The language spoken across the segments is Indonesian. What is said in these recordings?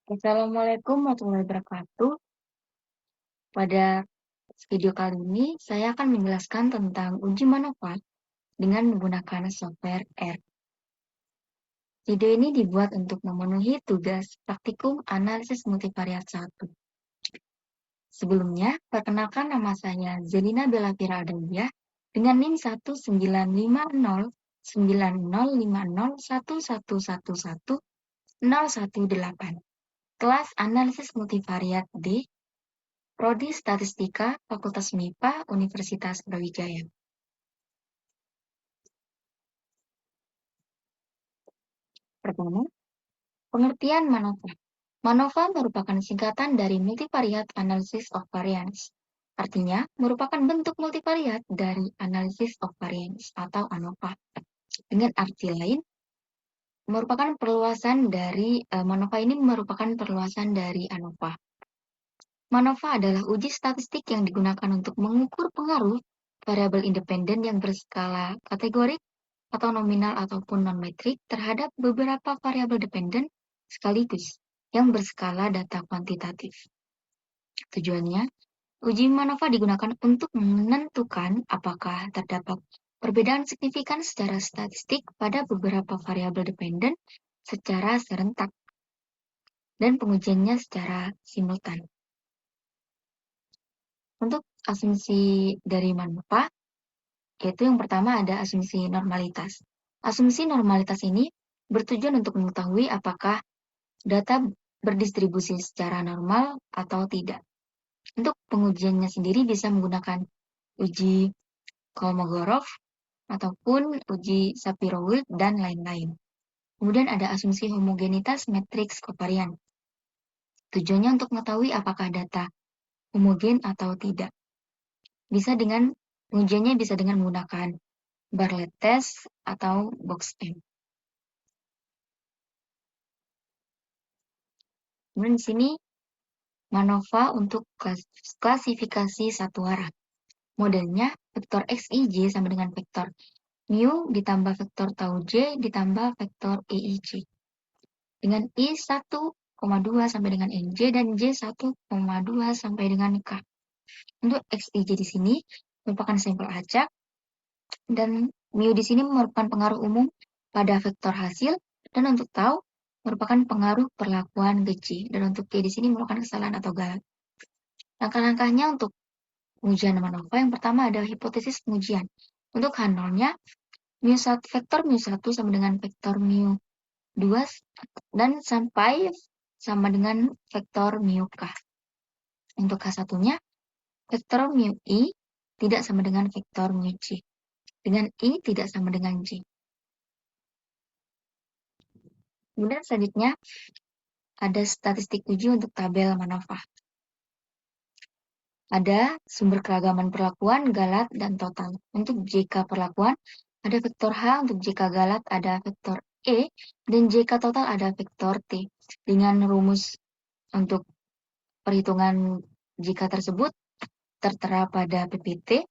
Assalamualaikum warahmatullahi wabarakatuh. Pada video kali ini, saya akan menjelaskan tentang uji manfaat dengan menggunakan software R. Video ini dibuat untuk memenuhi tugas praktikum analisis multivariat 1. Sebelumnya, perkenalkan nama saya Zelina Bella Fira Adawiyah dengan NIM 195095011111118. Kelas Analisis Multivariat D, Prodi Statistika, Fakultas MIPA, Universitas Brawijaya. Pertama, pengertian MANOVA. MANOVA merupakan singkatan dari Multivariate Analysis of Variance. Artinya, merupakan bentuk multivariat dari Analysis of Variance atau ANOVA. Dengan arti lain, MANOVA ini merupakan perluasan dari ANOVA. MANOVA adalah uji statistik yang digunakan untuk mengukur pengaruh variabel independen yang berskala kategorik atau nominal ataupun non-metrik terhadap beberapa variabel dependen sekaligus yang berskala data kuantitatif. Tujuannya, uji MANOVA digunakan untuk menentukan apakah terdapat perbedaan signifikan secara statistik pada beberapa variabel dependen secara serentak dan pengujiannya secara simultan. Untuk asumsi dari MANOVA, yaitu yang pertama ada asumsi normalitas. Asumsi normalitas ini bertujuan untuk mengetahui apakah data berdistribusi secara normal atau tidak. Untuk pengujiannya sendiri bisa menggunakan uji Kolmogorov ataupun uji Shapiro-Wilk dan lain-lain. Kemudian ada asumsi homogenitas matriks kovarian. Tujuannya untuk mengetahui apakah data homogen atau tidak. Pengujiannya bisa dengan menggunakan Bartlett test atau box-M. Kemudian di sini MANOVA untuk klasifikasi satu arah. Modelnya vektor XIJ sama dengan vektor mu ditambah vektor tau J ditambah vektor EIJ. Dengan I1,2 sampai dengan NJ dan J1,2 sampai dengan K. Untuk XIJ di sini merupakan sampel acak dan mu di sini merupakan pengaruh umum pada vektor hasil dan untuk tau merupakan pengaruh perlakuan G dan untuk K di sini merupakan kesalahan atau galat. Langkah-langkahnya untuk pengujian MANOVA yang pertama ada hipotesis pengujian. Untuk H0-nya vektor mu1 sama dengan vektor mu2 dan sampai sama dengan vektor mu-K. Untuk H1-nya vektor mu-I tidak sama dengan vektor mu-J. Dengan I tidak sama dengan J. Kemudian selanjutnya ada statistik uji untuk tabel MANOVA. Ada sumber keragaman perlakuan, galat, dan total. Untuk JK perlakuan, ada vektor H, untuk JK galat ada vektor E, dan JK total ada vektor T. Dengan rumus untuk perhitungan JK tersebut tertera pada PPT.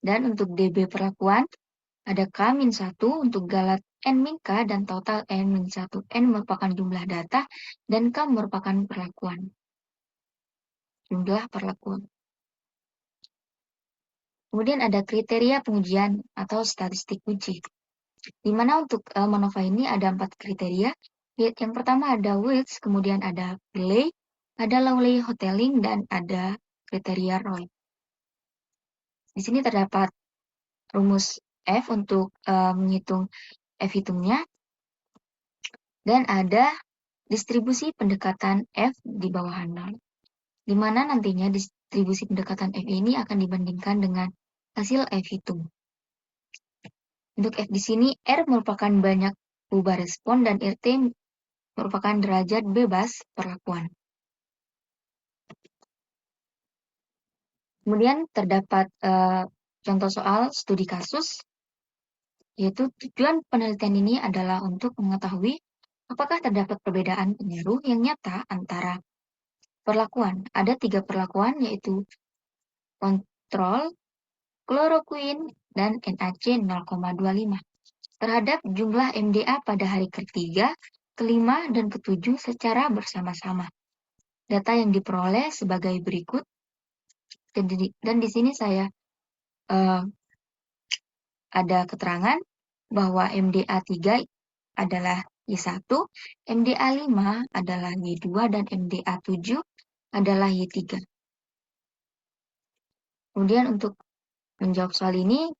Dan untuk DB perlakuan, ada K-1 untuk galat N-K dan total N-1. N merupakan jumlah data, dan K merupakan perlakuan. Jumlah perlakuan. Kemudian ada kriteria pengujian atau statistik uji. Di mana untuk MANOVA ini ada 4 kriteria. Yang pertama ada Wilks, kemudian ada Pillay, ada Lawley-Hotelling, dan ada kriteria Roy. Di sini terdapat rumus F untuk menghitung F hitungnya, dan ada distribusi pendekatan F di bawah 0. Di mana nantinya distribusi pendekatan F ini akan dibandingkan dengan hasil F hitung. Untuk F di sini, R merupakan banyak ubah respon dan RT merupakan derajat bebas perlakuan. Kemudian terdapat contoh soal studi kasus, yaitu tujuan penelitian ini adalah untuk mengetahui apakah terdapat perbedaan pengaruh yang nyata antara perlakuan. Ada 3 perlakuan, yaitu kontrol, kloroquine, dan NaC 0,25 terhadap jumlah MDA pada hari ketiga kelima, dan ketujuh secara bersama-sama. Data yang diperoleh sebagai berikut, dan di sini saya ada keterangan bahwa MDA3 adalah Y1, MDA5 adalah Y2, dan MDA7 adalah Y3. Kemudian untuk menjawab soal ini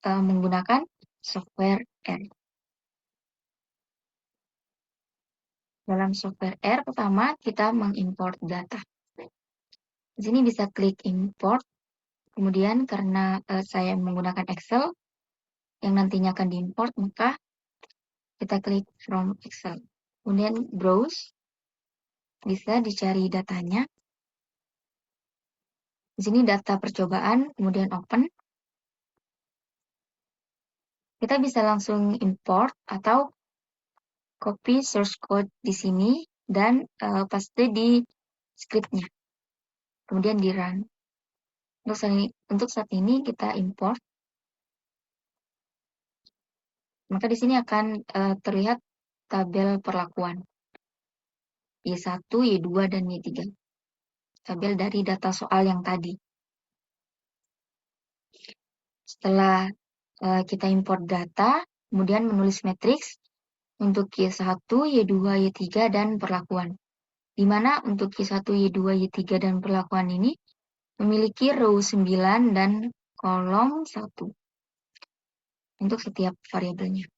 menggunakan software R. Dalam software R, pertama kita mengimport data. Di sini bisa klik import, kemudian karena saya menggunakan Excel yang nantinya akan diimport, maka kita klik from Excel. Kemudian browse, bisa dicari datanya. Di sini data percobaan, kemudian open. Kita bisa langsung import atau copy source code di sini dan paste di scriptnya. Kemudian di run. Untuk saat ini kita import. Maka di sini akan terlihat tabel perlakuan. Y1, Y2, dan Y3. Tabel dari data soal yang tadi. Setelah kita import data, kemudian menulis matriks untuk Y1, Y2, Y3, dan perlakuan. Di mana untuk Y1, Y2, Y3, dan perlakuan ini memiliki row 9 dan kolom 1 untuk setiap variabelnya.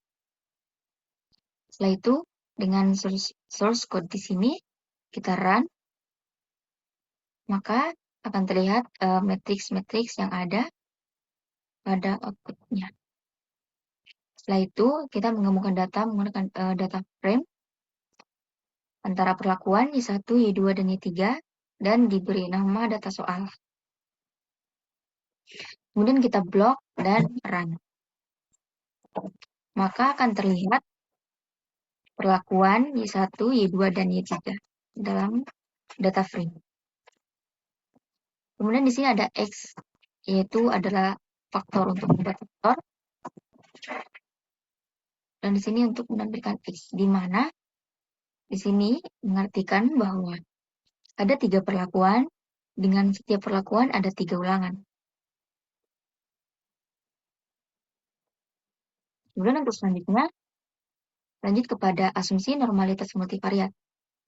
Setelah itu, dengan source code di sini, kita run, maka akan terlihat matriks-matriks yang ada pada outputnya. Setelah itu, kita menggabungkan data menggunakan data frame antara perlakuan Y1, Y2, dan Y3, dan diberi nama data soal. Kemudian kita blok dan run. Maka akan terlihat perlakuan Y1, Y2, dan Y3 dalam data frame. Kemudian di sini ada X, yaitu adalah faktor untuk membuat faktor. Dan di sini untuk menampilkan X, di mana di sini mengartikan bahwa ada 3 perlakuan, dengan setiap perlakuan ada 3 ulangan. Kemudian untuk selanjutnya, lanjut kepada asumsi normalitas multivariat.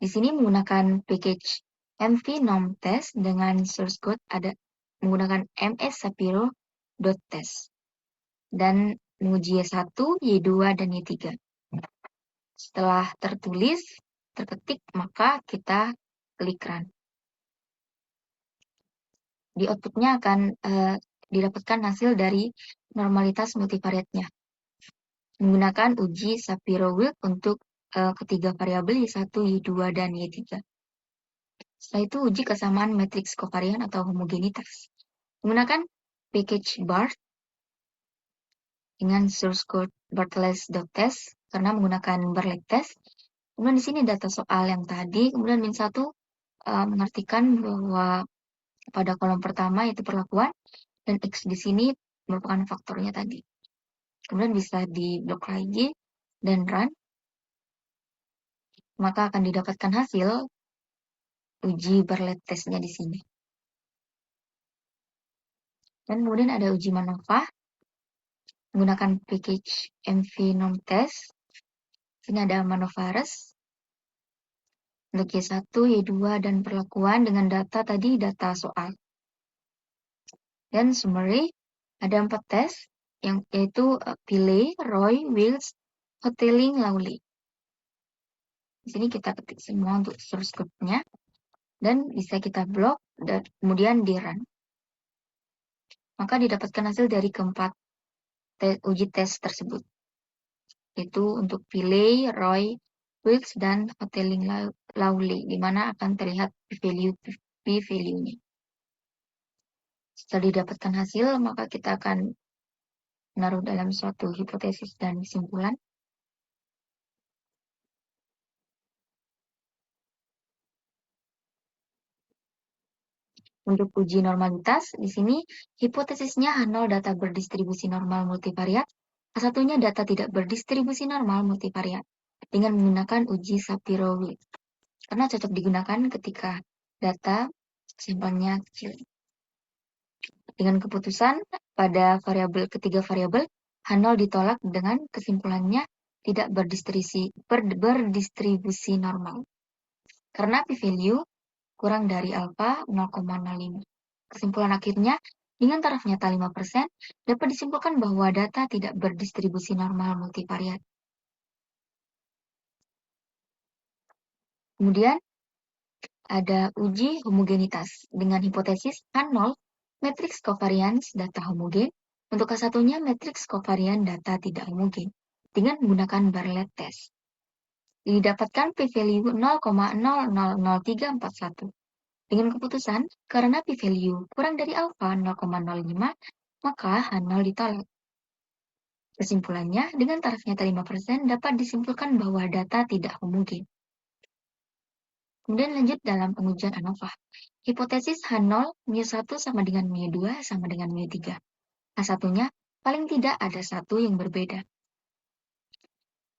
Di sini menggunakan package mv-nom-test dengan source code ada menggunakan ms-sapiro.test dan menguji Y1, Y2, dan Y3. Setelah tertulis, terketik, maka kita klik run. Di outputnya akan didapatkan hasil dari normalitas multivariatnya. Menggunakan uji Shapiro-Wilk untuk ketiga variabel Y1, Y2, dan Y3. Setelah itu uji kesamaan matriks kovarian atau homogenitas. Menggunakan package BART dengan source code bartles.test karena menggunakan Bartlett test. Kemudian di sini data soal yang tadi, kemudian min-1 mengartikan bahwa pada kolom pertama yaitu perlakuan dan X di sini merupakan faktornya tadi. Kemudian bisa di blok lagi dan run, maka akan didapatkan hasil uji Bartlett testnya di sini. Dan kemudian ada uji MANOVA menggunakan package mv-nom-test. Sini ada MANOVA-RES untuk Y1, Y2, dan perlakuan dengan data tadi data soal. Dan summary ada 4 tes yaitu Pillay, Roy, Wilks, Hotelling, Lawley. Di sini kita ketik semua untuk source code-nya dan bisa kita blok dan kemudian di run. Maka didapatkan hasil dari keempat uji tes tersebut, yaitu untuk Pillay, Roy, Wilks, dan Hotelling, Lawley, di mana akan terlihat p-value-nya. Setelah didapatkan hasil, maka kita akan menaruh dalam suatu hipotesis dan kesimpulan. Untuk uji normalitas, di sini hipotesisnya H0 data berdistribusi normal multivariat, H1-nya data tidak berdistribusi normal multivariat. dengan menggunakan uji Shapiro-Wilk, karena cocok digunakan ketika data sampelnya kecil. Dengan keputusan pada ketiga variabel, H0 ditolak dengan kesimpulannya tidak berdistribusi normal. Karena p-value kurang dari alfa 0,05. Kesimpulan akhirnya, dengan taraf nyata 5%, dapat disimpulkan bahwa data tidak berdistribusi normal multivariat. Kemudian, ada uji homogenitas dengan hipotesis H0, matriks covariance data homogen, untuk K1-nya matriks covarian data tidak homogen, dengan menggunakan Bartlett test. Didapatkan p-value 0,000341. Dengan keputusan, karena p-value kurang dari alfa 0,05, maka H0 ditolak. Kesimpulannya, dengan taraf nyata 5%, dapat disimpulkan bahwa data tidak homogen. Kemudian lanjut dalam pengujian ANOVA. Hipotesis H0, μ1 sama dengan μ2 sama dengan μ3. H1-nya paling tidak ada satu yang berbeda.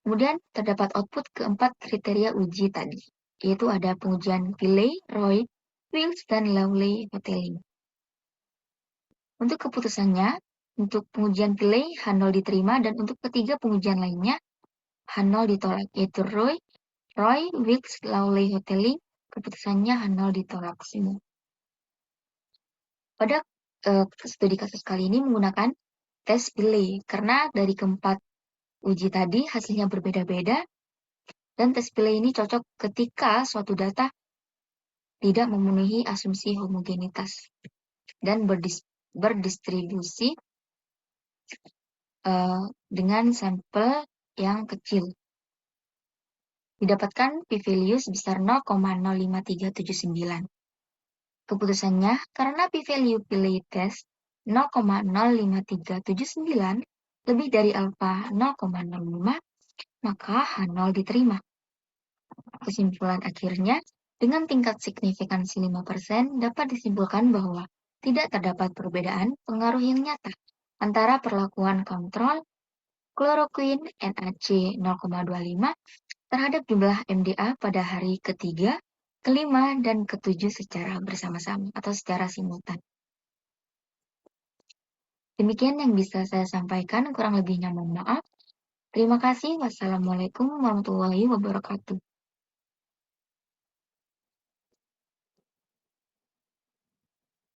Kemudian terdapat output keempat kriteria uji tadi, yaitu ada pengujian Pillay, Roy, Wilks, dan Lawley-Hotelling. Untuk keputusannya, untuk pengujian Pillay, H0 diterima, dan untuk ketiga pengujian lainnya, H0 ditolak, yaitu Roy, Wilks, Lawley-Hotelling, keputusannya H0 ditolak semua. Pada studi kasus kali ini menggunakan tes Pillay, karena dari keempat uji tadi hasilnya berbeda-beda, dan tes Pillay ini cocok ketika suatu data tidak memenuhi asumsi homogenitas dan berdistribusi dengan sampel yang kecil. Didapatkan p-value sebesar 0,05379. Keputusannya, karena p-value Pillay test 0,05379 lebih dari alfa 0,05, maka H0 diterima. Kesimpulan akhirnya, dengan tingkat signifikansi 5%, dapat disimpulkan bahwa tidak terdapat perbedaan pengaruh yang nyata antara perlakuan kontrol kloroquine NaC 0,25 terhadap jumlah MDA pada hari ketiga, kelima, dan ketujuh secara bersama-sama atau secara simultan. Demikian yang bisa saya sampaikan, kurang lebihnya mohon maaf. Terima kasih. Wassalamualaikum warahmatullahi wabarakatuh.